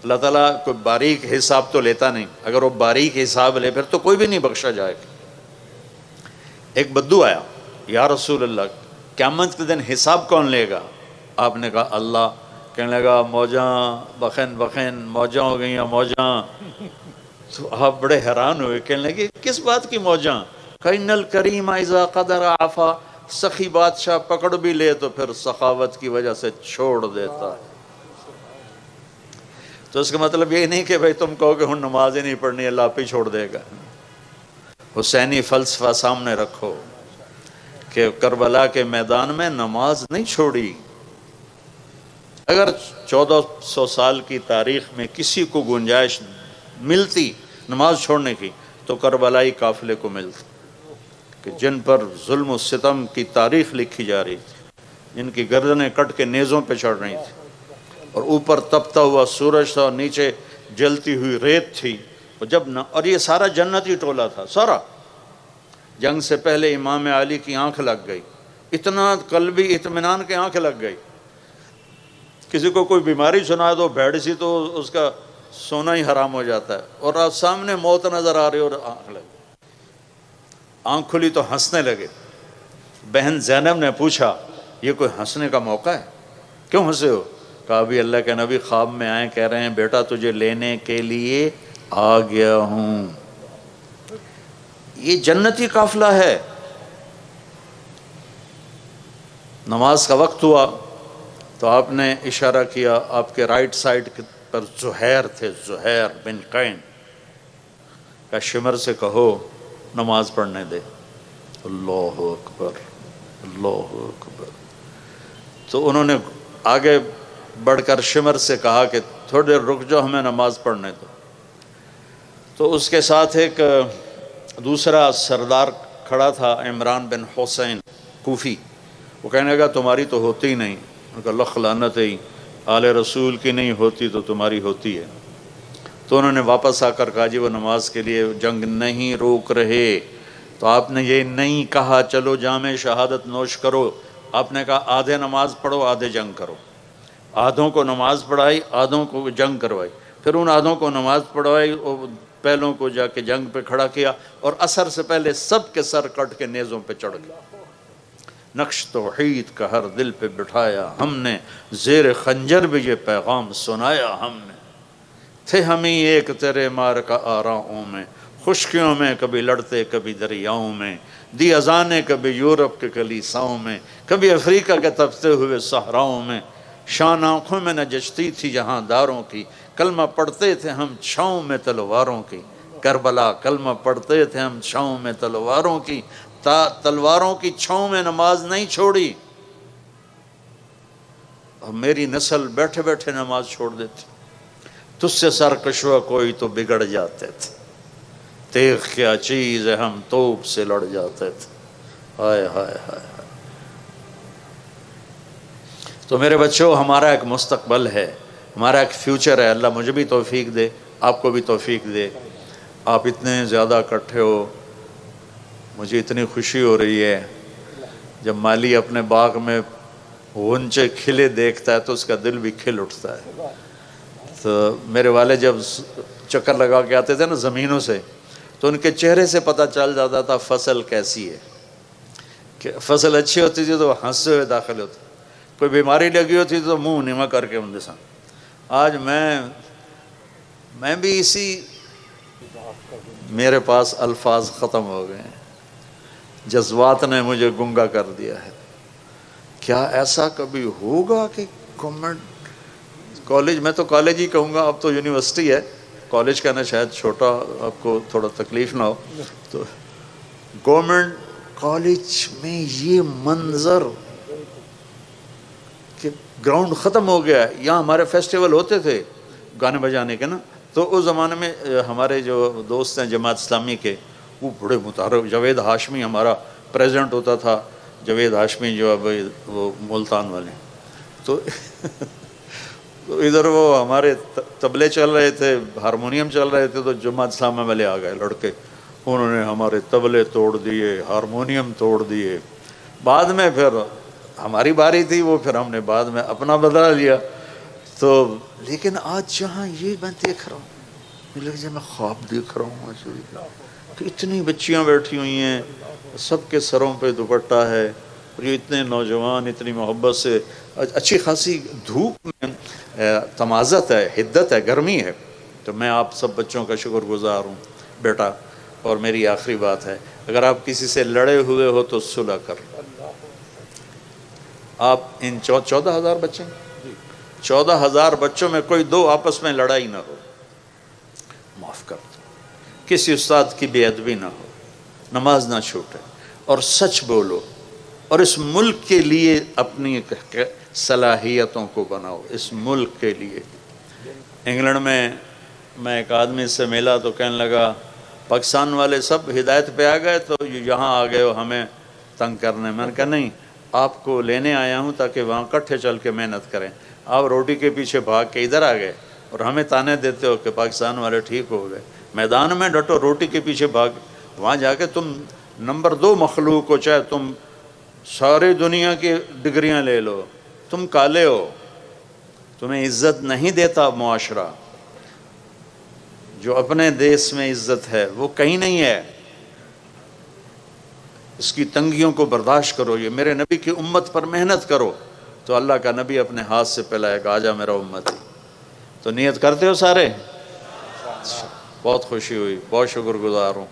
اللہ تعالیٰ کوئی باریک حساب تو لیتا نہیں، اگر وہ باریک حساب لے پھر تو کوئی بھی نہیں بخشا جائے گا۔ ایک بدو آیا، یا رسول اللہ قیامت کے دن حساب کون لے گا؟ آپ نے کہا اللہ۔ کہنے لگا موجاں بخن بخن موجاں ہو گئیں موجاں۔ تو آپ بڑے حیران ہوئے، کہنے لگے کس بات کی موجاں؟ کہ ان الکریم اذا قدر عفا، سخی بادشاہ پکڑ بھی لے تو پھر سخاوت کی وجہ سے چھوڑ دیتا ہے۔ تو اس کا مطلب یہ نہیں کہ بھئی تم کہو کہ ہن نماز ہی نہیں پڑھنی، اللہ آپ ہی چھوڑ دے گا۔ حسینی فلسفہ سامنے رکھو کہ کربلا کے میدان میں نماز نہیں چھوڑی۔ اگر 1400 سال کی تاریخ میں کسی کو گنجائش ملتی نماز چھوڑنے کی تو کربلائی قافلے کو ملتی، کہ جن پر ظلم و ستم کی تاریخ لکھی جا رہی تھی، جن کی گردنیں کٹ کے نیزوں پہ چڑھ رہی تھی، اور اوپر تپتا ہوا سورج تھا اور نیچے جلتی ہوئی ریت تھی، اور یہ سارا جنتی ٹولہ تھا سارا۔ جنگ سے پہلے امام علی کی آنکھ لگ گئی، اتنا قلبی اطمینان کے آنکھ لگ گئی۔ کسی کو کوئی بیماری سنا دو بھیڑ سی تو اس کا سونا ہی حرام ہو جاتا ہے، اور آپ سامنے موت نظر آ رہی اور آنکھ لگ گئی۔ آنکھ کھلی تو ہنسنے لگے۔ بہن زینب نے پوچھا یہ کوئی ہنسنے کا موقع ہے؟ کیوں ہنسے ہو؟ کہا ابھی اللہ کے نبی خواب میں آئے، کہہ رہے ہیں بیٹا تجھے لینے کے لیے آ گیا ہوں۔ یہ جنتی قافلہ ہے۔ نماز کا وقت ہوا تو آپ نے اشارہ کیا، آپ کے رائٹ سائڈ پر زہیر تھے، زہیر بن قین کا شمر سے کہو نماز پڑھنے دے۔ اللہ اکبر اللہ اکبر۔ تو انہوں نے آگے بڑھ کر شمر سے کہا کہ تھوڑی دیر رک جاؤ، ہمیں نماز پڑھنے دو۔ تو اس کے ساتھ ایک دوسرا سردار کھڑا تھا، عمران بن حسین کوفی، وہ کہنے لگا تمہاری تو ہوتی ہی نہیں۔ ان کا لخ لعنت ہے، آل رسول کی نہیں ہوتی تو تمہاری ہوتی ہے۔ تو انہوں نے واپس آ کر کہا جی وہ نماز کے لیے جنگ نہیں روک رہے۔ تو آپ نے یہ نہیں کہا چلو جام شہادت نوش کرو، آپ نے کہا آدھے نماز پڑھو آدھے جنگ کرو۔ آدھوں کو نماز پڑھائی، آدھوں کو جنگ کروائی، پھر ان آدھوں کو نماز پڑھوائی اور پہلوں کو جا کے جنگ پہ کھڑا کیا، اور عصر سے پہلے سب کے سر کٹ کے نیزوں پہ چڑھ گئے۔ نقش توحید کا ہر دل پہ بٹھایا ہم نے، زیر خنجر بھی یہ پیغام سنایا ہم نے۔ تھے ہم ہی ایک تیرے مار کا آراؤں میں، خشکیوں میں کبھی لڑتے کبھی دریاؤں میں، دی اذانیں کبھی یورپ کے کلیساؤں میں، کبھی افریقہ کے تپتے ہوئے صحراؤں میں۔ شان آنکھوں میں نہ جچتی تھی جہاں داروں کی، کلمہ پڑھتے تھے ہم چھاؤں میں تلواروں کی۔ کربلا کلمہ پڑھتے تھے ہم چھاؤں میں تلواروں کی، تلواروں کی چھاؤں میں نماز نہیں چھوڑی۔ اور میری نسل بیٹھے بیٹھے نماز چھوڑ دیتی، تجھ سے سرکشوا کوئی تو بگڑ جاتے تھے، تیغ کیا چیز ہے ہم توپ سے لڑ جاتے تھے۔ ہائے ہائے ہائے۔ تو میرے بچوں ہمارا ایک مستقبل ہے، ہمارا ایک فیوچر ہے۔ اللہ مجھے بھی توفیق دے، آپ کو بھی توفیق دے۔ آپ اتنے زیادہ اکٹھے ہو، مجھے اتنی خوشی ہو رہی ہے۔ جب مالی اپنے باغ میں غنچے کھلے دیکھتا ہے تو اس کا دل بھی کھل اٹھتا ہے۔ تو میرے والد جب چکر لگا کے آتے تھے نا زمینوں سے، تو ان کے چہرے سے پتہ چل جاتا تھا فصل کیسی ہے۔ کہ فصل اچھی ہوتی تھی تو ہنستے ہوئے داخل ہوتے، کوئی بیماری لگی ہوتی تو منہ نیما کر کے ان سان۔ آج میں بھی اسی، میرے پاس الفاظ ختم ہو گئے ہیں، جذبات نے مجھے گنگا کر دیا ہے۔ کیا ایسا کبھی ہوگا کہ گورنمنٹ کالج، میں تو کالج ہی کہوں گا، اب تو یونیورسٹی ہے، کالج کہنا شاید چھوٹا آپ کو تھوڑا تکلیف نہ ہو، تو گورنمنٹ کالج میں یہ منظر کہ گراؤنڈ ختم ہو گیا ہے۔ یہاں ہمارے فیسٹیول ہوتے تھے گانے بجانے کے نا، تو اس زمانے میں ہمارے جو دوست ہیں جماعت اسلامی کے، وہ بڑے متحرک، جاوید ہاشمی ہمارا پریزیڈنٹ ہوتا تھا، جاوید ہاشمی جو اب وہ ملتان والے، تو ادھر وہ ہمارے طبلے چل رہے تھے، ہارمونیم چل رہے تھے، تو جماعت اسلامی والے آ گئے لڑکے، انہوں نے ہمارے طبلے توڑ دیے، ہارمونیم توڑ دیے۔ بعد میں پھر ہماری باری تھی، وہ پھر ہم نے بعد میں اپنا بدلا لیا، تو لیکن آج جہاں یہ میں دیکھ رہا ہوں، مجھے لگتا ہے میں خواب دیکھ رہا ہوں آج کہ اتنی بچیاں بیٹھی ہوئی ہیں، سب کے سروں پہ دوپٹہ ہے، اور یہ اتنے نوجوان اتنی محبت سے، اچھی خاصی دھوپ میں تمازت ہے، حدت ہے، گرمی ہے. تو میں آپ سب بچوں کا شکر گزار ہوں بیٹا. اور میری آخری بات ہے، اگر آپ کسی سے لڑے ہوئے ہو تو صلح کر. آپ ان 14,000 بچے، 14,000 بچوں میں کوئی 2 آپس میں لڑائی نہ ہو، معاف کر دو، کسی استاد کی بے ادبی نہ ہو، نماز نہ چھوٹے، اور سچ بولو، اور اس ملک کے لیے اپنی صلاحیتوں کو بناؤ، اس ملک کے لیے. انگلینڈ میں ایک آدمی سے ملا تو کہنے لگا پاکستان والے سب ہدایت پہ آ گئے تو یہاں آ گئے ہو ہمیں تنگ کرنے. میں نے کہا نہیں، آپ کو لینے آیا ہوں تاکہ وہاں کٹھے چل کے محنت کریں. آپ روٹی کے پیچھے بھاگ کے ادھر آ گئے اور ہمیں تانے دیتے ہو کہ پاکستان والے ٹھیک ہو گئے. میدان میں ڈٹو، روٹی کے پیچھے بھاگ، وہاں جا کے تم نمبر 2 مخلوق ہو، چاہے تم ساری دنیا کی ڈگریاں لے لو، تم کالے ہو، تمہیں عزت نہیں دیتا معاشرہ. جو اپنے دیس میں عزت ہے وہ کہیں نہیں ہے. اس کی تنگیوں کو برداشت کرو. یہ میرے نبی کی امت پر محنت کرو تو اللہ کا نبی اپنے ہاتھ سے پلائے گا، آجا میرا امتی. تو نیت کرتے ہو سارے؟ بہت خوشی ہوئی، بہت شکر گزار ہوں.